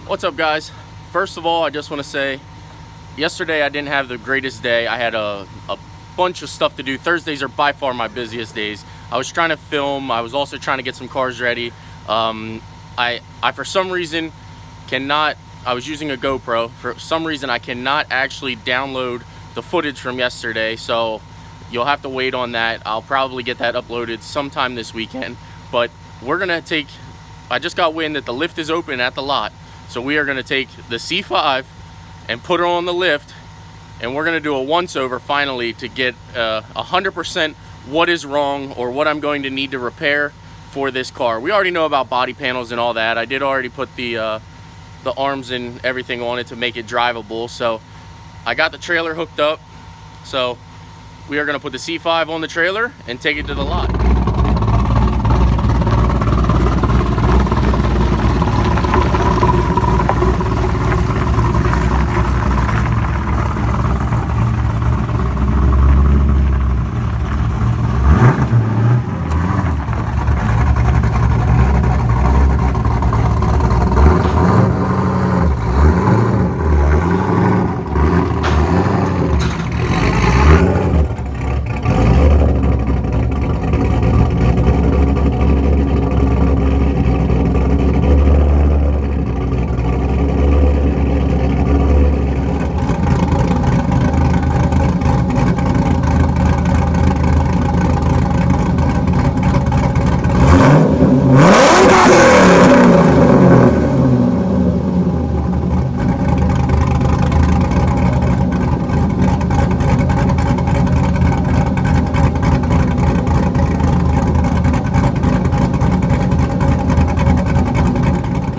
What's up, guys? First of all, I just want to say yesterday I didn't have the greatest day. I had a bunch of stuff to do. Thursdays are by far my busiest days. I was trying to film. I was also trying to get some cars ready. I for some reason cannot, I was using a GoPro. For some reason I cannot actually download the footage from yesterday, so you'll have to wait on that. I'll probably get that uploaded sometime this weekend. But we're gonna take, I just got wind that the lift is open at the lot. So we are gonna take the C5 and put her on the lift, and we're gonna do a once-over finally to get 100% what is wrong or what I'm going to need to repair for this car. We already know about body panels and all that. I did already put the arms and everything on it to make it drivable. So I got the trailer hooked up. So we are gonna put the C5 on the trailer and take it to the lot.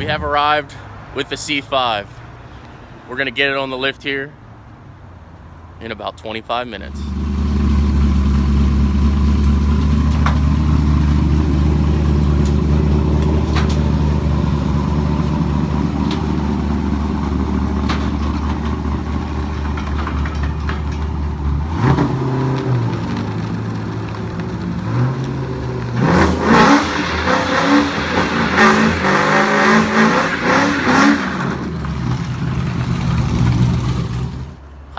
Have arrived with the C5. We're gonna get it on the lift here in about 25 minutes.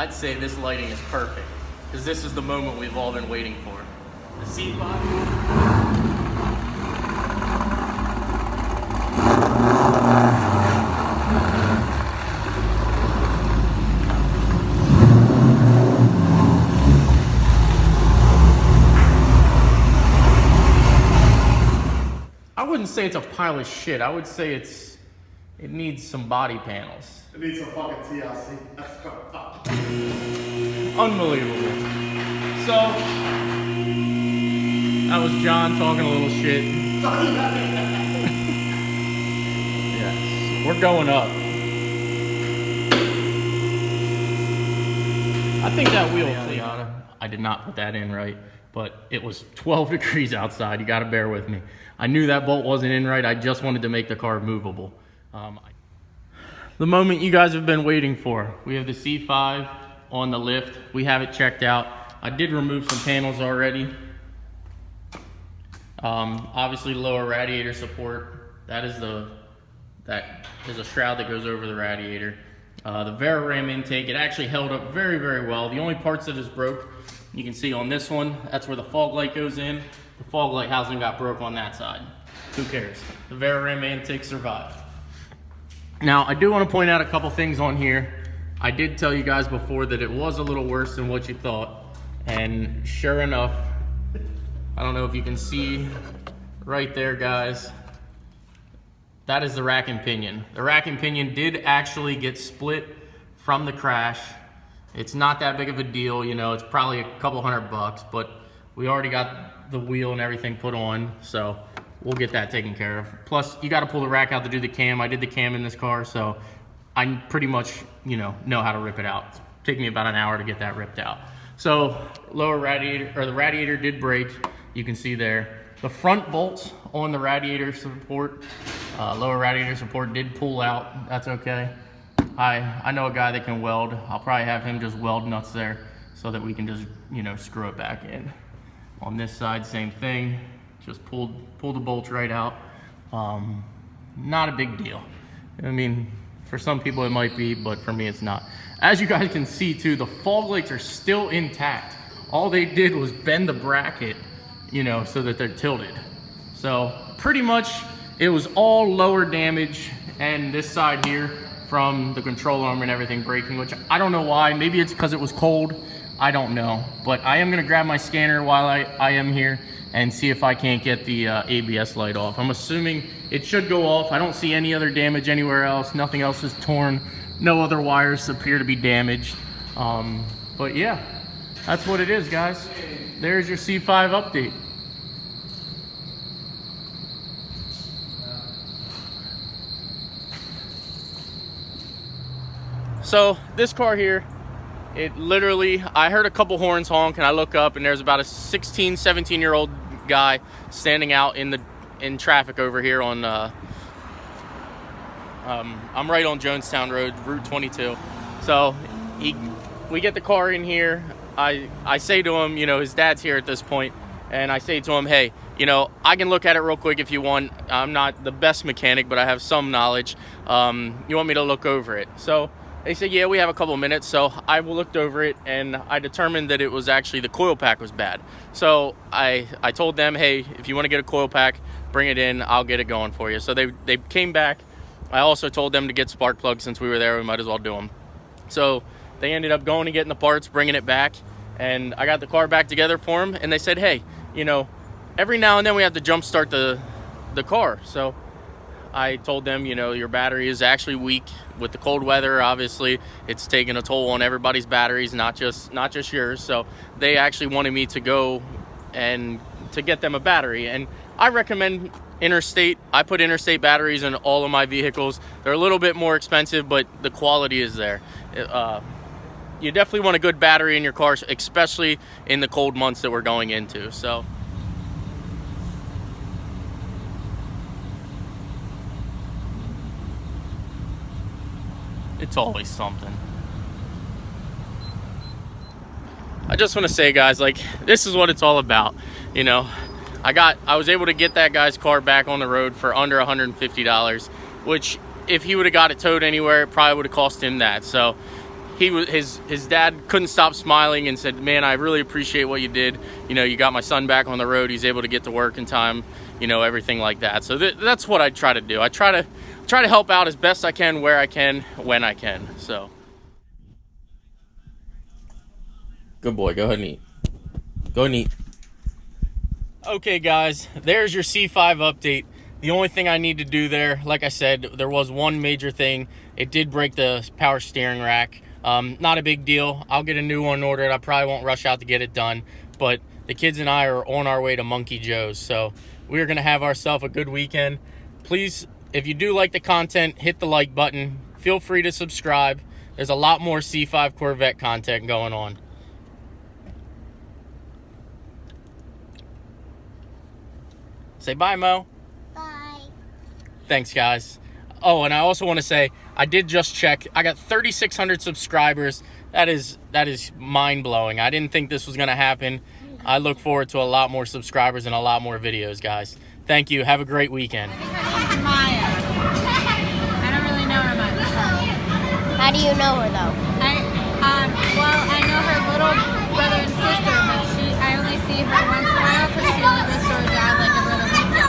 I'd say this lighting is perfect, because this is the moment we've all been waiting for. The C5. I wouldn't say it's a pile of shit. I would say it needs some body panels. It needs some fucking TLC. Unbelievable. So, that was John talking a little shit. Yes, we're going up. I think that wheel, I did not put that in right, but it was 12 degrees outside. You gotta bear with me. I knew that bolt wasn't in right. I just wanted to make the car movable. The moment you guys have been waiting for. We have the C5 on the lift. We have it checked out. I did remove some panels already. Obviously lower radiator support. That is a shroud that goes over the radiator. The Veraram intake, it actually held up very, very well. The only parts that is broke, you can see on this one, that's where the fog light goes in. The fog light housing got broke on that side. Who cares? The Veraram intake survived. Now, I do want to point out a couple things on here. I did tell you guys before that it was a little worse than what you thought. And sure enough, I don't know if you can see right there, guys. That is the rack and pinion. The rack and pinion did actually get split from the crash. It's not that big of a deal, you know, it's probably a couple $100, but we already got the wheel and everything put on, so we'll get that taken care of. Plus, you got to pull the rack out to do the cam. I did the cam in this car, so I pretty much, know how to rip it out. It took me about an hour to get that ripped out. So, lower radiator, or the radiator did break. You can see there. The front bolts on the radiator support, lower radiator support did pull out. That's okay. I know a guy that can weld. I'll probably have him just weld nuts there so that we can just, screw it back in. On this side, same thing. Just pull the bolts right out. Not a big deal. I mean, For some people it might be, but for me it's not. As you guys can see too, the fog lights are still intact. All they did was bend the bracket, you know, so that they're tilted. So pretty much it was all lower damage, and this side here from the control arm and everything breaking, which I don't know why. Maybe it's because it was cold. I don't know. But I am gonna grab my scanner while I am here and see if I can't get the ABS light off. I'm assuming it should go off. I don't see any other damage anywhere else. Nothing else is torn. No other wires appear to be damaged. But yeah, that's what it is, guys. There's your C5 update. So this car here, it literally, I heard a couple horns honk and I look up and there's about a 16, 17-year-old guy standing out in traffic over here on, I'm right on Jonestown Road, Route 22. So we get the car in here. I say to him, you know, his dad's here at this point, and I say to him, hey, you know, I can look at it real quick if you want. I'm not the best mechanic, but I have some knowledge. You want me to look over it? So they said, yeah, we have a couple minutes. So I looked over it and I determined that it was actually the coil pack was bad. So I told them, hey, if you want to get a coil pack, bring it in, I'll get it going for you. So they came back. I also told them to get spark plugs. Since we were there, we might as well do them. So they ended up going and getting the parts, bringing it back, and I got the car back together for them. And they said, hey, you know, every now and then we have to jump start the car. So I told them, you know, your battery is actually weak with the cold weather. Obviously, it's taking a toll on everybody's batteries, not just yours. So they actually wanted me to go and to get them a battery. And I recommend Interstate. I put Interstate batteries in all of my vehicles. They're a little bit more expensive, but the quality is there. You definitely want a good battery in your car, especially in the cold months that we're going into. So it's always something. I just want to say, guys, like, this is what it's all about. You know, I was able to get that guy's car back on the road for under $150, which if he would have got it towed anywhere, it probably would have cost him that. So his dad couldn't stop smiling and said, man, I really appreciate what you did. You know, you got my son back on the road. He's able to get to work in time, you know, everything like that. So that's what I try to do. I try to help out as best I can, where I can, when I can. So good boy, go ahead and eat. Go and eat. Okay, guys, there's your C5 update. The only thing I need to do there, like I said, there was one major thing. It did break the power steering rack. Not a big deal. I'll get a new one ordered. I probably won't rush out to get it done, but the kids and I are on our way to Monkey Joe's, so we're gonna have ourselves a good weekend. Please, if you do like the content, hit the like button. Feel free to subscribe. There's a lot more C5 Corvette content going on. Say bye, Mo. Bye. Thanks, guys. Oh, and I also want to say, I did just check. I got 3,600 subscribers. That is mind-blowing. I didn't think this was going to happen. I look forward to a lot more subscribers and a lot more videos, guys. Thank you. Have a great weekend. I think her name's Maya. I don't really know her much. How do you know her, though?